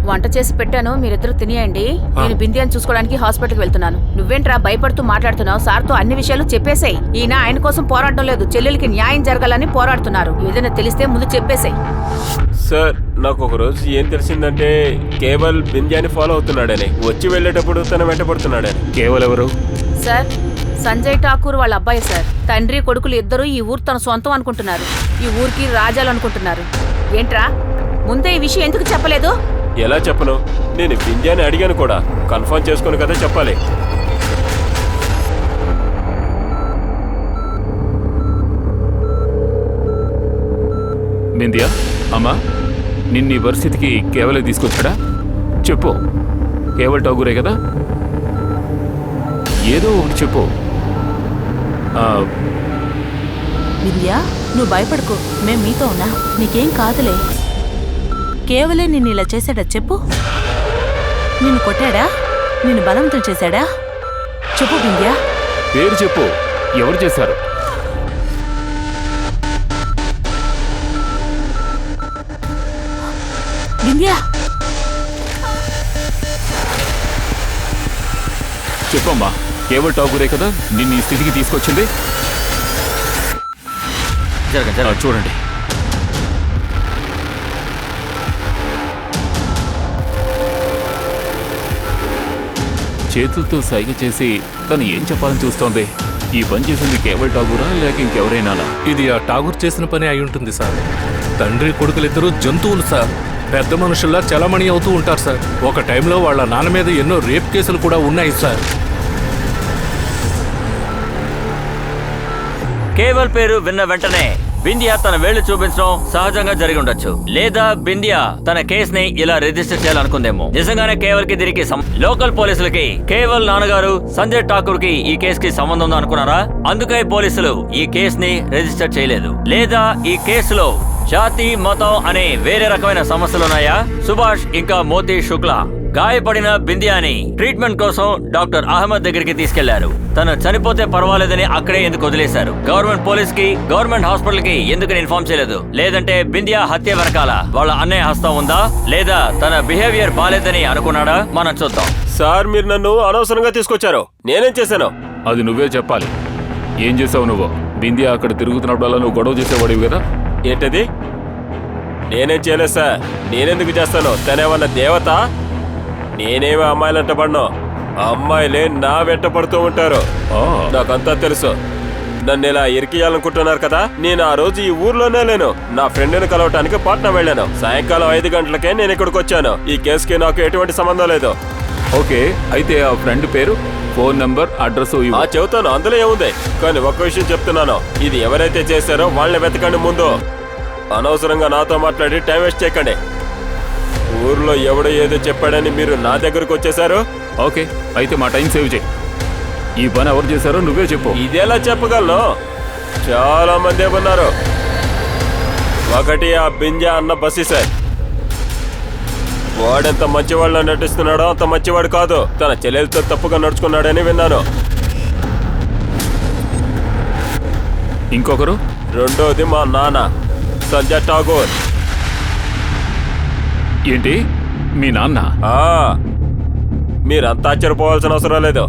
వంట చేసి పెట్టాను, మీరిద్దరు తినేయండి. నేను బిందియాని చూసుకోవడానికి హాస్పిటల్కి వెళ్తున్నాను. నువ్వేంట్రా భయపడుతూ మాట్లాడుతున్నావు? సార్తో అన్ని విషయాలు చెప్పేసేయ్. ఈయన ఆయన కోసం పోరాడడం లేదు, చెల్లెలకి న్యాయం జరగాలని పోరాడుతున్నారు. ఏదైనా తెలిస్తే ముందు చెప్పేసేయ్. సార్ నాకు ఒక రోజు ఏం తెలిసిందంటే కేవల్ బింజాని ఫాలో అవుతున్నాడని, వచ్చి వెళ్ళేటప్పుడు తన వెంట పడుతున్నాడని. కేవలం ఎవరు? సార్ సంజయ్ ఠాకూర్ వాళ్ళ అబ్బాయి సార్. తండ్రి కొడుకులు ఇద్దరు ఈ ఊరు తన సొంతం అనుకుంటున్నారు. ఈ ఊరికి రాజాలు అనుకుంటున్నారు. ఏంట్రా ముందే ఈ విషయం ఎందుకు చెప్పలేదు? ఎలా చెప్పను? నేను బింజాని అడిగాను కూడా, కన్ఫర్మ్ చేసుకుని కదా చెప్పాలి. బిందియా, అమ్మా, నిన్న ఈ పరిస్థితికి కేవలే తీసుకొచ్చాడా? చెప్పు. కేవల్ ఠాగూరే కదా? ఏదో ఒకటి చెప్పు. విద్యా, నువ్వు భయపడుకో, మేం మీతో ఉన్నా, నీకేం కాదులే. కేవలం నిన్ను ఇలా చేశాడా చెప్పు? నిన్ను కొట్టాడా? నిన్ను బలవంతం చేశాడా? చెప్పు విద్యా. పేరు చెప్పు, ఎవరు చేశారు? విద్యా, చెప్పమ్మా. కేవల్ ఠాగూరే కదా నిన్ను ఈ స్థితికి తీసుకొచ్చింది? చూడండి. చేతులతో సైగ చేసి తను ఏం చెప్పాలని చూస్తోంది. ఈ పని చేసింది కేవల్ ఠాగూరా లేక ఇంకెవరైనా? ఇది ఆ ఠాగూర్ చేసిన పని అయి ఉంటుంది సార్. తండ్రి కొడుకులిద్దరూ జంతువులు సార్. పెద్ద మనుషుల్లా చలమణి అవుతూ ఉంటారు సార్. ఒక టైంలో వాళ్ళ నాన్న మీద ఎన్నో రేప్ కేసులు కూడా ఉన్నాయి సార్. కేవల్ పేరు విన్న వెంటనే బిందియా తన వేళ్లు చూపించడం సహజంగా జరిగి ఉండొచ్చు, లేదా బిందియా తన కేసుని ఇలా రిజిస్టర్ చేయాలనుకుందేమో. నిజంగానే కేవల్ కి దీనికి లోకల్ పోలీసులకి కేవల్ నాన్నగారు సంజయ్ ఠాకూర్ కి ఈ కేసుకి సంబంధం ఉందో అనుకున్నారా? అందుకే పోలీసులు ఈ కేసుని రిజిస్టర్ చేయలేదు. లేదా ఈ కేసులో జాతి మతం అనే వేరే రకమైన సమస్యలున్నాయా? సుభాష్ ఇంకా మోతీ శుక్లా గాయపడిన బిందియాని ట్రీట్మెంట్ కోసం డాక్టర్ అహ్మద్ దగ్గరికి తీసుకెళ్లారు. తను చనిపోతే పర్వాలేదని అక్కడే ఎందుకు వదిలేశారు? గవర్నమెంట్ పోలీస్ కి, గవర్నమెంట్ హాస్పిటల్ కి ఎందుకు ఇన్ఫార్మ్ చేయలేదు? లేదంటే బిందియా హత్య వెనకాల వాళ్ళ అన్నయ్య హస్తం ఉందా? లేదా తన బిహేవియర్ బాలేదని అనుకున్నాడా? మనం చూద్దాం. సార్, మీరు నన్ను అనవసరంగా తీసుకొచ్చారు. నేనేం చేశాను? అది నువ్వే చెప్పాలి. ఏం చేసావు నువ్వు? బిందియా అక్కడ తిరుగుతున్నప్పుడల్లా నువ్వు గొడవ చేసేవాడివి కదా? ఏంటది? నేనేం చేయలేదు సార్. నేనెందుకు చేస్తాను? తనేమన్నా దేవత? నేనేమో అమ్మాయిలంట పడ్ను. అమ్మాయిలే నా వెంట పడుతూ ఉంటారు. నాకంతా తెలుసు. నన్ను ఇలా ఇరికియాలనుకుంటున్నారు కదా. నేను ఆ రోజు ఈ ఊర్లోనే లేను. నా ఫ్రెండ్ని కలవటానికి పాట్నా వెళ్ళాను. సాయంకాలం 5 గంటలకే నేను ఇక్కడికి వచ్చాను. ఈ కేసుకి నాకు ఎటువంటి సంబంధం లేదు. ఓకే, అయితే ఆ ఫ్రెండ్ పేరు, ఫోన్ నంబర్, అడ్రస్ చెబుతాను. అందులో ఏముంది? కానీ ఒక్క విషయం చెప్తున్నాను. ఇది ఎవరైతే చేశారో వాళ్ళని వెతకండి ముందు. అనవసరంగా నాతో మాట్లాడి టైం వేస్ట్ చేయకండి. ఊర్లో ఎవడో ఏదో చెప్పాడని మీరు నా దగ్గరకు వచ్చేసారు. ఓకే, అయితే మా టైం సేవ్ చేయి. ఈ పని ఎవరు చేశారో నువ్వే చెప్పు. ఇదేలా చెప్పగలను? చాలా మంది ఉన్నారు. ఒకటి ఆ బింజా అన్న బస్సి సార్. వాడెంత మంచివాళ్ళ నటిస్తున్నాడో అంత మంచివాడు కాదు. తన చెల్లెలతో తప్పుగా నడుచుకున్నాడని విన్నాను. ఇంకొకరు? రెండోది మా నాన్న సంజయ్ ఠాగూర్. ఏంటి, మీ నాన్న? మీరంతా ఆశ్చర్యపోవాల్సిన అవసరం లేదు.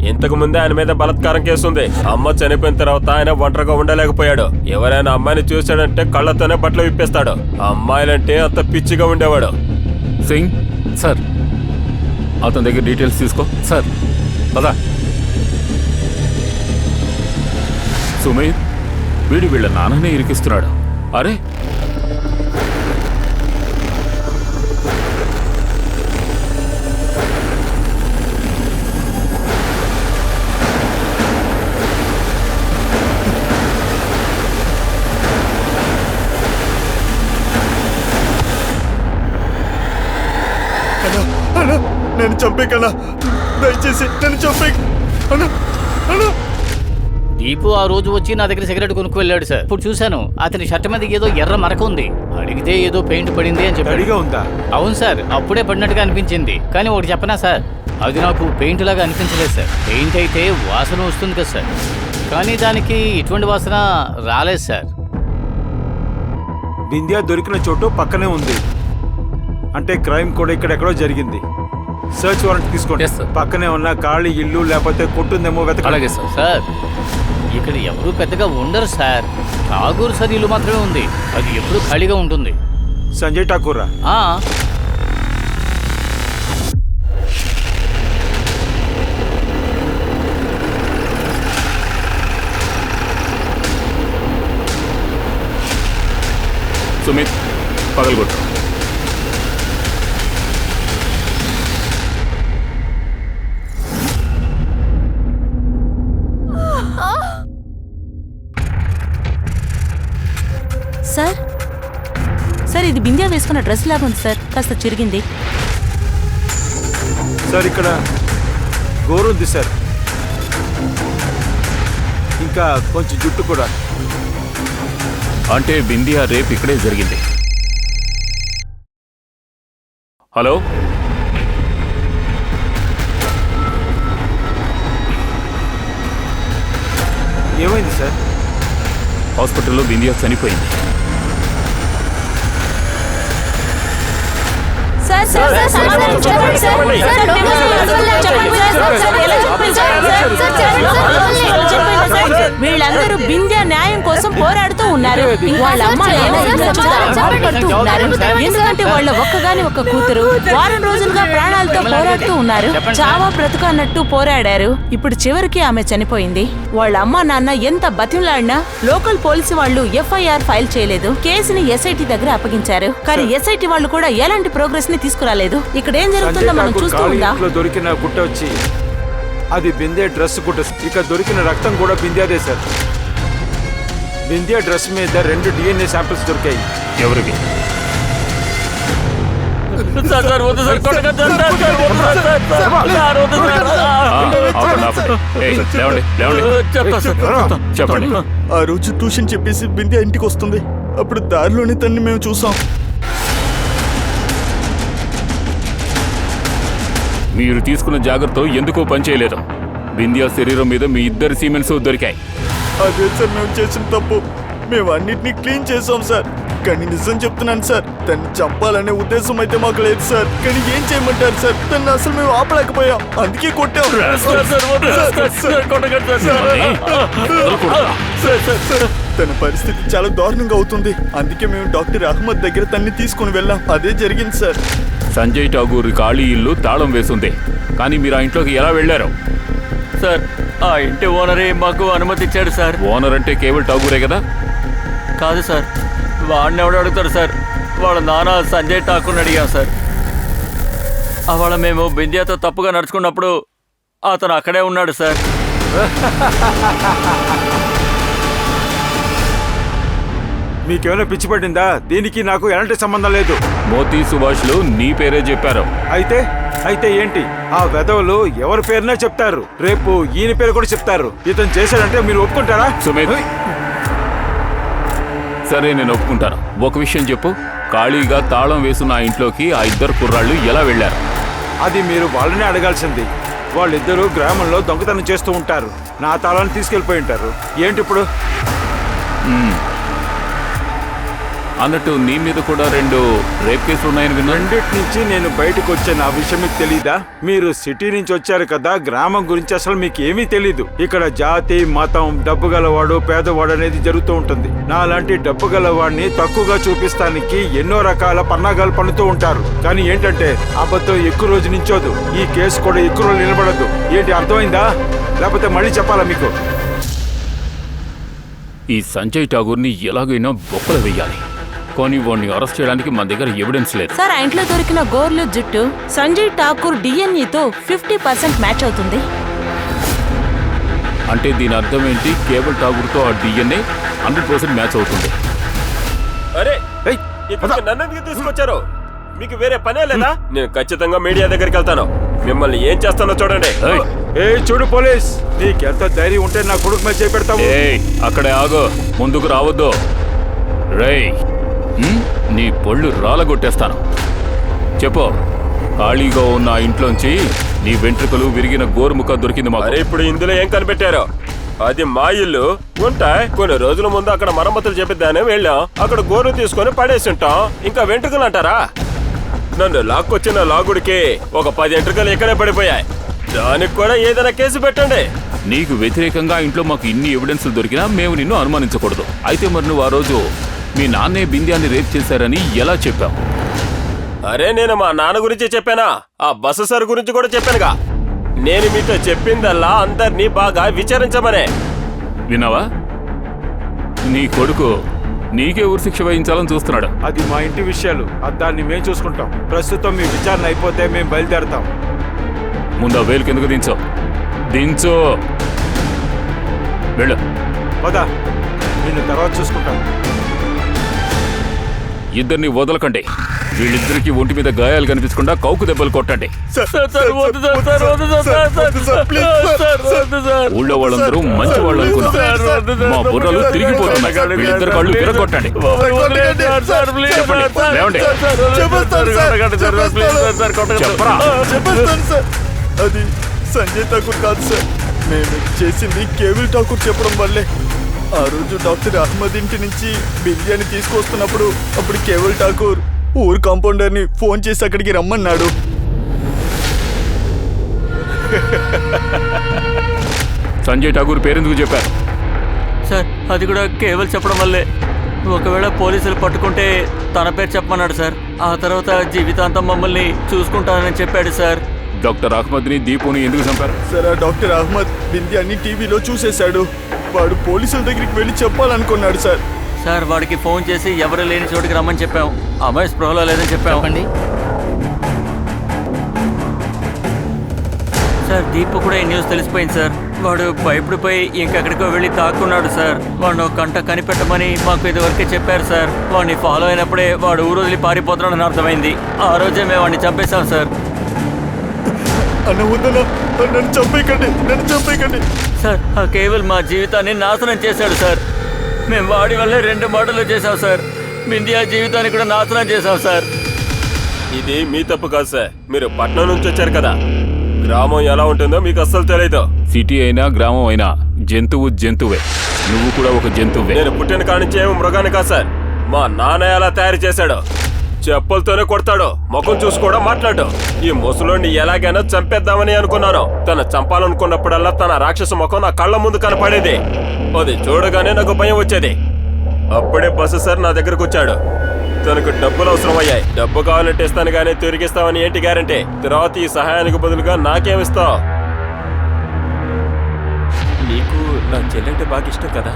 ఇంతకు ముందే ఆయన మీద బలాత్కారం కేసుంది. అమ్మ చనిపోయిన తర్వాత ఆయన ఒంటరిగా ఉండలేకపోయాడు. ఎవరైనా అమ్మాయిని చూశాడంటే కళ్ళతోనే బట్టలు విప్పేస్తాడు. అమ్మాయిలంటే అంత పిచ్చిగా ఉండేవాడు. సింగ్ సార్, అతని దగ్గర డీటెయిల్స్ తీసుకో. సార్ పదా. సుమేధ్, వీడు వీళ్ళ నాన్ననే ఇరికిస్తున్నాడు. అరే, నేను చంపేకన్నా, దయచేసి నేను చంపే. దీపు ఆ రోజు వచ్చి నా దగ్గర సిగరెట్ కొనుక్కు వెళ్ళాడు సార్. ఇప్పుడు చూశాను అతని షర్ట్ మీద ఏదో ఎర్ర మరక ఉంది. అడిగితే ఏదో పెయింట్ పడింది అని చెప్పాడు. ఉందా? అవును సార్, అప్పుడే పడినట్టుగా అనిపించింది. కానీ ఒకటి చెప్పనా సార్, అది నాకు పెయింట్ లాగా అనిపించలేదు సార్. పెయింట్ అయితే వాసన వస్తుంది కదా సార్, కానీ దానికి ఇటువంటి వాసన రాలేదు సార్. బిందియా దొరికిన చోటు పక్కనే ఉంది. అంటే క్రైమ్ కూడా ఇక్కడెక్కడో జరిగింది. సర్చ్ వారెంట్ తీసుకోండి. పక్కనే ఉన్న ఖాళీ ఇల్లు లేకపోతే కొట్టుందేమో వెతకండి. అలాగే సార్. సార్, ఇక్కడ ఎవరు పెద్దగా ఉండరు సార్. ఠాగూర్ సార్ ఇల్లు మాత్రమే ఉంది. అది ఎప్పుడు ఖాళీగా ఉంటుంది. సంజయ్ ఠాకూరా? సుమిత్, పగలగొట్టు. సార్, సార్ ఇది బిందియా వేసుకున్న డ్రెస్ లాగా ఉంది సార్. కాస్త చిరిగింది. సార్ ఇక్కడ గోరు ఉంది సార్. ఇంకా కొంచెం జుట్టు కూడా. అంటే బిందియా రేప్ ఇక్కడే జరిగింది. హలో, ఏమైంది సార్? హాస్పిటల్లో బిందియా చనిపోయింది. సార్ సార్ సార్ సమాధానం చెప్పండి సార్. వీళ్ళందరూ బిందియా న్యాయం కోసం పోరాడుతూ ఉన్నారు. వాళ్ళ అమ్మ నాన్న ఇంకా చాలా బాధపడుతూ ఉన్నారు. ఎందుకంటే వాళ్ళ ఒక్కగాని ఒక్క కూతురు వారం రోజులుగా ప్రాణాలతో పోరాడుతూ ఉన్నారు. చావా బ్రతుకు అన్నట్టు పోరాడారు. ఇప్పుడు చివరికి ఆమె చనిపోయింది. వాళ్ళ అమ్మ నాన్న ఎంత బతిమలాడినా లోకల్ పోలీసు వాళ్ళు ఎఫ్ఐఆర్ ఫైల్ చేయలేదు. కేసుని ఎస్ఐటి దగ్గర అప్పగించారు. కానీ ఎస్ఐటి వాళ్ళు కూడా ఎలాంటి ప్రోగ్రెస్ ని తీసుకురాలేదు. ఇక్కడ ఏం జరుగుతుందో మనం చూస్తూ ఉందా? దొరికిన గుట్ట వచ్చి అది బిందే డ్రెస్ గుట్ట. ఇక దొరికిన రక్తం కూడా బిందేదే సార్. బిందే డ్రెస్ మీద 2 DNA శాంపిల్స్ దొరికాయి. ఎవరికి? చెప్పండి. ఆ రోజు ట్యూషన్ చెప్పేసి బిందే ఇంటికి వస్తుంది. అప్పుడు దారిలోనే తన్ని మేము చూసాం. మీరు తీసుకున్న జాగ్రత్త ఎందుకో పనిచేయలేదు. బిందియా శరీరం మీద మీ ఇద్దరు సీమెన్స్ దొరికాయి. అదే సార్ మేము చేసిన తప్పు. మేము అన్నిటినీ క్లీన్ చేసాం సార్. కానీ నిజం చెప్తున్నాను సార్, తన్ని చంపాలనే ఉద్దేశం అయితే మాకు లేదు సార్. కానీ ఏం చేయమంటారు సార్, తన్ని అసలు మేము ఆపలేకపోయాం, అందుకే కొట్టాం. తన పరిస్థితి చాలా దారుణంగా అవుతుంది. అందుకే మేము డాక్టర్ అహ్మద్ దగ్గర తన్ని తీసుకుని వెళ్ళాం. అదే జరిగింది సార్. సంజయ్ ఠాగూర్ ఖాళీ ఇల్లు తాళం వేసుంది. కానీ మీరు ఆ ఇంట్లోకి ఎలా వెళ్లారు? సార్, ఆ ఇంటి ఓనరే మాకు అనుమతి ఇచ్చాడు సార్. ఓనర్ అంటే కేవల్ ఠాగూరే కదా? కాదు సార్, వాడిని ఎవడు అడుగుతారు సార్. వాళ్ళ నాన్న సంజయ్ ఠాకూర్ని అడిగాం సార్. అవాళ మేము బిందియాతో తప్పుగా నడుచుకున్నప్పుడు అతను అక్కడే ఉన్నాడు సార్. మీకేమైనా పిచ్చి పట్టిందా? దీనికి నాకు ఎలాంటి సంబంధం లేదు. మోతీ సుభాష్లు నీ పేరే చెప్పారు. అయితే ఏంటి? ఆ వెధవలు ఎవరి పేరునే చెప్తారు. రేపు ఈయన పేరు కూడా చెప్తారు. ఇతను చేశాడంటే మీరు ఒప్పుకుంటారా? సుమిత్, సరే నేను ఒప్పుకుంటాను. ఒక విషయం చెప్పు, ఖాళీగా తాళం వేసున్న ఆ ఇంట్లోకి ఆ ఇద్దరు కుర్రాళ్ళు ఎలా వెళ్లారు? అది మీరు వాళ్ళనే అడగాల్సింది. వాళ్ళిద్దరూ గ్రామంలో దొంగతనం చేస్తూ ఉంటారు. నా తాళాన్ని తీసుకెళ్ళిపోయి ఉంటారు. ఏంటి ఇప్పుడు? అన్నట్టు నీ మీద కూడా 2 రేప్ కేసులు ఉన్నాయని విన్నా. 2 నుంచి నేను బయటకు వచ్చాను. ఆ విషయం మీకు తెలీదా? మీరు సిటీ నుంచి వచ్చారు కదా, గ్రామం గురించి అసలు మీకు ఏమీ తెలీదు. ఇక్కడ జాతి, మతం, డబ్బు గలవాడు, పేదవాడు అనేది జరుగుతూ ఉంటుంది. నాలాంటి డబ్బు గలవాడిని తక్కువగా చూపిస్తానికి ఎన్నో రకాల పన్నాగాలు పన్నుతూ ఉంటారు. కానీ ఏంటంటే అబద్ధం ఎక్కువ రోజు నించోదు. ఈ కేసు కూడా ఎక్కువ రోజులు నిలబడదు. ఏంటి అర్థమైందా? లేకపోతే మళ్ళీ చెప్పాలా మీకు? ఈ సంజయ్ ఠాగూర్ని ఎలాగైనా బొక్కలు వెయ్యాలి. కానీ వాడిని అరెస్ట్ చేయడానికి మన దగ్గర ఎవిడెన్స్ లేదు. సార్, ఆ ఇంట్లో దొరికిన గోర్లు జుట్టు సంజయ్ ఠాకూర్ డిఎన్ఏతో 50% మ్యాచ్ అవుతుంది. అంటే దీని అర్థం ఏంటి? కేవల్ ఠాగూర్తో ఆ డిఎన్ఏ 100% మ్యాచ్ అవుతుంది. అరే నన్ను తీసుకొచ్చారు. మీకు వేరే పనే లేదా? నేను ఖచ్చితంగా మీడియా దగ్గరికి వెళ్తాను. మిమ్మల్ని ఏం చేస్తానో చూడండి. చూడు పోలీస్, నీకెంత ధైర్యం ఉంటే నా కొడుకు మీద చేపెడతావు. అక్కడే ఆగో, ముందుకు రావద్దు. రేయ్, నీ పళ్ళు రాలగొట్టేస్తాను. చెప్పు, ఖాళీగా ఉన్న ఆ ఇంట్లోంచి నీ వెంట్రుకలు విరిగిన గోరుముక్క దొరికింది మాకు. అరే ఇప్పుడు ఇందులో ఏం కనిపెట్టారు? అది మా ఇల్లు. ఉంటాయి. కొన్ని రోజుల ముందు అక్కడ మరమ్మతులు చెప్పిద్దానే వెళ్ళాం. అక్కడ గోరు తీసుకొని పడేసి ఉంటాం. ఇంకా వెంట్రుకలు అంటారా? నన్ను లాక్కొచ్చిన లాగుడికి ఒక 10 వెంట్రుకలు ఇక్కడే పడిపోయాయి. దానికి కూడా ఏదైనా కేసు పెట్టండి. నీకు వ్యతిరేకంగా ఇంట్లో మాకు ఇన్ని ఎవిడెన్స్లు దొరికినా మేము నిన్ను అనుమానించకూడదు. అయితే మరి నువ్వు ఆ రోజు మీ నాన్నే బింద్యాన్ని రేప్ చేశారని ఎలా చెప్పావు? అరే నేను మా నాన్న గురించి చెప్పానా? ఆ బస్సు సార్ గురించి కూడా చెప్పానుగా. నేను మీతో చెప్పిందల్లా అందరినీ బాగా విచారించమనే. విన్నావా? నీ కొడుకు నీకే ఉరిశిక్ష వహించాలని చూస్తున్నాడు. అది మా ఇంటి విషయాలు. దాన్ని మేము చూసుకుంటాం. ప్రస్తుతం మీ విచారణ అయిపోతే మేము బయలుదేరతాం. ముందు ఆ వేలు కిందకు దించో. వెళ్ళు. పదా, నేను తర్వాత చూసుకుంటాను. ఇద్దరిని వదలకండి. వీళ్ళిద్దరికి ఒంటి మీద గాయాలు కనిపించకుండా కౌకు దెబ్బలు కొట్టండి. ఊళ్ళో వాళ్ళందరూ మంచి వాళ్ళు అనుకున్నారు. మా బుర్రలు తిరిగిపోతున్నాయి. వీళ్ళిద్దరు కళ్ళు విరగొట్టండి. అది సంజయ్ ఠాకూర్ కాదు సార్. మేము చేసింది కేవల్ ఠాకూర్ చెప్పడం వల్లే. ఆ రోజు డాక్టర్ అహ్మద్ ఇంటి నుంచి బిర్యానీ తీసుకొస్తున్నప్పుడు అప్పుడు కేవల్ ఠాకూర్ ఊరు కాంపౌండర్ని ఫోన్ చేసి అక్కడికి రమ్మన్నాడు. సంజయ్ ఠాకూర్ పేరెందుకు చెప్పారు? సార్, అది కూడా కేవల్ చెప్పడం వల్లే. ఒకవేళ పోలీసులు పట్టుకుంటే తన పేరు చెప్పమన్నాడు సార్. ఆ తర్వాత జీవితాంతం మమ్మల్ని చూసుకుంటానని చెప్పాడు సార్. డాక్టర్ అహ్మద్ని దీపుని ఎందుకు చంపారు? సార్, ఆ డాక్టర్ అహ్మద్ బింద్యాన్ని టీవీలో చూసేశాడు. వాడు పోలీసుల దగ్గరికి వెళ్ళి చెప్పాలనుకున్నాడు సార్. సార్ వాడికి ఫోన్ చేసి ఎవరు లేని చోటికి రమ్మని చెప్పాం. అమ్మాయి స్పృహలో లేదని చెప్పాం. సార్ దీపు కూడా ఈ న్యూస్ తెలిసిపోయింది సార్. వాడు భయపడిపోయి ఇంకెక్కడికో వెళ్ళి తాక్కున్నాడు సార్. వాడిని ఒక గంట కనిపెట్టమని మాకు ఇదివరకే చెప్పారు సార్. వాడిని ఫాలో అయినప్పుడే వాడు ఊరు వదిలి పారిపోతున్నాడని అర్థమైంది. ఆ రోజే మేము వాడిని చంపేశాం సార్. అన్న వద్దనా, నన్ను చంపేయకండి. సార్ ఆ కేవల్ మా జీవితాన్ని నాశనం చేశాడు సార్. మేము వాడి వల్లే 2 మర్డర్లు చేశాం సార్. బిందియా జీవితాన్ని కూడా నాశనం చేశాం సార్. ఇది మీ తప్పు కాదు సార్. మీరు పట్నం నుంచి వచ్చారు కదా, గ్రామం ఎలా ఉంటుందో మీకు అస్సలు తెలియదు. సిటీ అయినా గ్రామం అయినా జంతువే. నువ్వు కూడా ఒక జంతువే. నేను పుట్టిన కానించి ఏమో మృగాన్ని కాదు సార్. మా నాన్న ఎలా తయారు చేశాడు, చెప్పులతోనే కొడతాడు, ముఖం చూసి కూడా మాట్లాడు. ఈ ముసలోని ఎలాగైనా చంపేద్దామని అనుకున్నాను. తను చంపాలనుకున్నప్పుడల్లా తన రాక్షస ముఖం నా కళ్ళ ముందు కనపడేది. అది చూడగానే నాకు భయం వచ్చేది. అప్పుడే బస్సు సార్ నా దగ్గరకు వచ్చాడు. తనకు డబ్బులు అవసరం అయ్యాయి. డబ్బు కావాలంటే ఇస్తాను కానీ తిరిగిస్తామని ఏంటి గ్యారంటీ? తర్వాత ఈ సహాయానికి బదులుగా నాకేమిస్తావు? నీకు నా చెల్లంటే బాగా ఇష్టం కదా.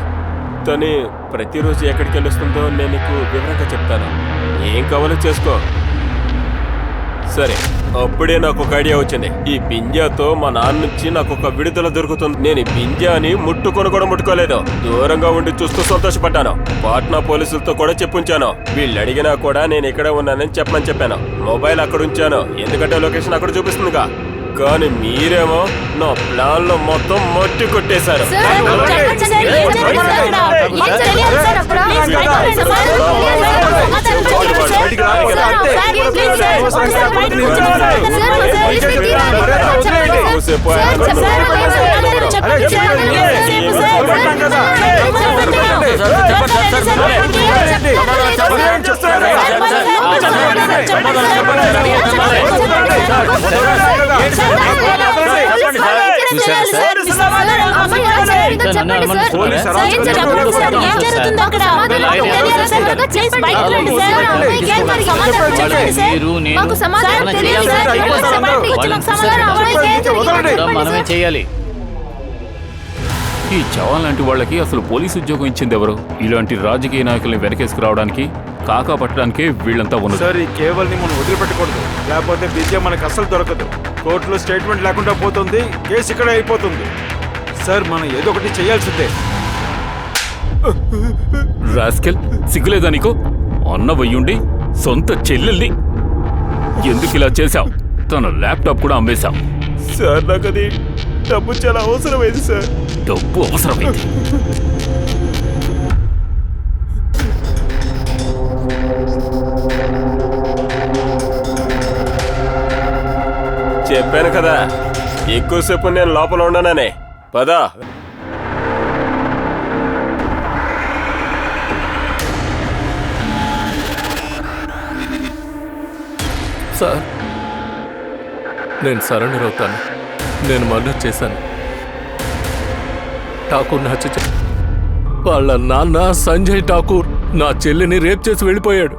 తను ప్రతిరోజు ఎక్కడికి వెళ్ళొస్తుందో నేను నీకు వివరంగా చెప్తాను. ఏం కావాలో చేసుకో. సరే, అప్పుడే నాకు ఒక ఐడియా వచ్చింది. ఈ బింజాతో మా నాన్న నుంచి నాకు ఒక విడుదల దొరుకుతుంది. నేను ఈ బింజాని ముట్టుకొని కూడా ముట్టుకోలేదు. దూరంగా ఉండి చూస్తూ సంతోషపడ్డాను. పాట్నా పోలీసులతో కూడా చెప్పుంచాను. వీళ్ళు అడిగినా కూడా నేను ఇక్కడే ఉన్నానని చెప్పమని చెప్పాను. మొబైల్ అక్కడ ఉంచాను, ఎందుకంటే లొకేషన్ అక్కడ చూపిస్తుందిగా. కానీ మీరేమో నా ప్లాన్ లో మొత్తం మట్టి కొట్టేశారు. మనమే చేయాలి. ఈ చవాన్ లాంటి వాళ్ళకి అసలు పోలీసు ఉద్యోగం ఇచ్చింది ఎవరు? ఇలాంటి రాజకీయ నాయకుల్ని వెనకేసుకురావడానికి, కాకా పట్టడానికే వీళ్ళంతా ఉన్నారు. సార్, ఈ కేవల్ని మనం వదిలిపెట్టకూడదు. లేకపోతే విద్య మనకు అసలు దొరకదు. కోర్టులో స్టేట్మెంట్ లేకుండా పోతుంది, కేసు ఇక్కడే అయిపోతుంది. సార్, మనం ఏదో ఒకటి చేయాల్సిందే. రాస్కెల్, సిగ్గులేదా నీకు? అన్న వయ్యుండి సొంత చెల్లెల్ని ఎందుకు ఇలా చేశావు? తన ల్యాప్టాప్ కూడా అమ్మేశాం. సార్, నాకు అది డబ్బు చాలా అవసరమైంది సార్. డబ్బు అవసరమైంది? చెప్పాను కదా, ఎక్కువసేపు నేను లోపల ఉండననే. పదా. సార్, నేను సరెండర్ అవుతాను. నేను మర్డర్ చేశాను. ఠాకూర్ వాళ్ళ నాన్న సంజయ్ ఠాకూర్ నా చెల్లిని రేప్ చేసి వెళ్ళిపోయాడు.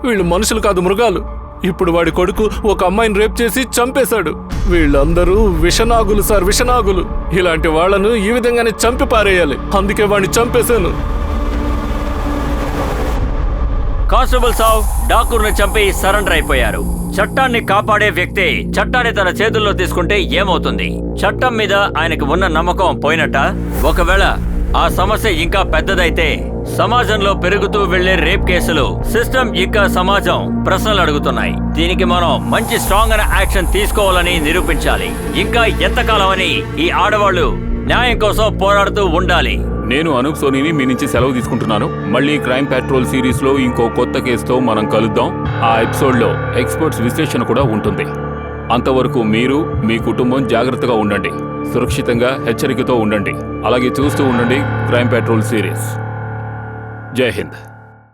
వీళ్ళు మనుషులు కాదు, మృగాలు. ఇప్పుడు వాడి కొడుకు ఒక అమ్మాయిని రేప్ చేసి చంపేశాడు. వీళ్ళందరూ విషనాగులు సార్, విషనాగులు. ఇలాంటి వాళ్లను ఈ విధంగానే చంపి పారేయాలి. అందుకే వాడిని చంపేశాను. కానిస్టేబుల్ సావ్ ఠాకూర్ని చంపి సరెండర్ అయిపోయారు. చట్టాన్ని కాపాడే వ్యక్తి చట్టాన్ని తన చేతుల్లో తీసుకుంటే ఏమవుతుంది? చట్టం మీద ఆయనకు ఉన్న నమ్మకం పోయినట్ట? ఒకవేళ ఆ సమస్య ఇంకా పెద్దదైతే సమాజంలో పెరుగుతూ వెళ్లే రేప్ కేసులు, సిస్టమ్ ఇంకా సమాజం ప్రశ్నలు అడుగుతున్నాయి. దీనికి మనం మంచి స్ట్రాంగ్ అయిన యాక్షన్ తీసుకోవాలని నిరూపించాలి. ఇంకా ఎంతకాలం అని ఈ ఆడవాళ్లు న్యాయం కోసం పోరాడుతూ ఉండాలి. నేను అనూప్ సోనీని మీ నుంచి సెలవు తీసుకుంటున్నాను. మళ్ళీ క్రైమ్ పెట్రోల్ సిరీస్ లో ఇంకో కొత్త కేసుతో మనం కలుద్దాం. ఆ ఎపిసోడ్ లో ఎక్స్పర్ట్స్ విశ్లేషణ కూడా ఉంటుంది. అంతవరకు మీరు, మీ కుటుంబం జాగ్రత్తగా ఉండండి, సురక్షితంగా హెచ్చరికతో ఉండండి. అలాగే చూస్తూ ఉండండి క్రైమ్ పెట్రోల్ సిరీస్. జై హింద్.